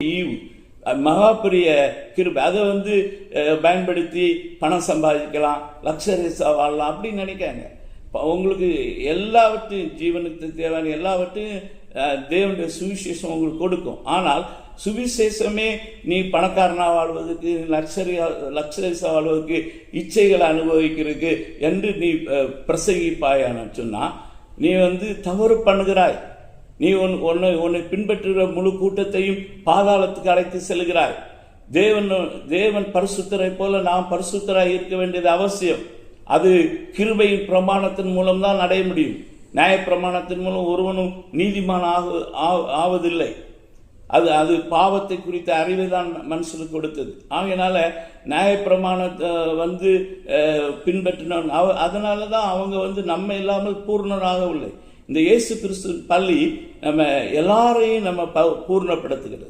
ஈவு மகா பெரிய கிருபை. அதை பயன்படுத்தி பணம் சம்பாதிக்கலாம், லக்ஸரியஸாக வாழலாம் அப்படின்னு நினைக்காங்க. உங்களுக்கு எல்லாவற்றையும், ஜீவனுக்கு தேவையான எல்லாவற்றையும் தேவனுடைய சுவிசேஷம் உங்களுக்கு கொடுக்கும். ஆனால் சுவிசேஷமே நீ பணக்காரனாக வாழ்வதற்கு, லக்ஸரியஸாக வாழ்வதற்கு, இச்சைகளை அனுபவிக்கிறதுக்கு என்று நீ பிரசங்கிப்பாயான்னு சொன்னால் நீ தவறு பண்ணுகிறாய். நீ உன்னை பின்பற்றுகிற முழு கூட்டத்தையும் பாதாளத்துக்கு அழைத்து செல்கிறாய். தேவன் பரிசுத்தரை போல நாம் பரிசுத்தராய் இருக்க வேண்டியது அவசியம். அது கிருபையின் பிரமாணத்தின் மூலம்தான் அடைய முடியும். நியாய பிரமாணத்தின் மூலம் ஒருவனும் நீதிமான் ஆவதில்லை. அது பாவத்தை குறித்த அறிவை தான் மனுஷனுக்கு கொடுத்தது. ஆகையினால நியாய பிரமாணத்தை பின்பற்றினோம். அதனால தான் அவங்க நம்ம இல்லாமல் பூர்ணராகவில்லை. இந்த இயேசு கிறிஸ்து பள்ளி நம்ம எல்லாரையும் பூர்ணப்படுத்துகிறது.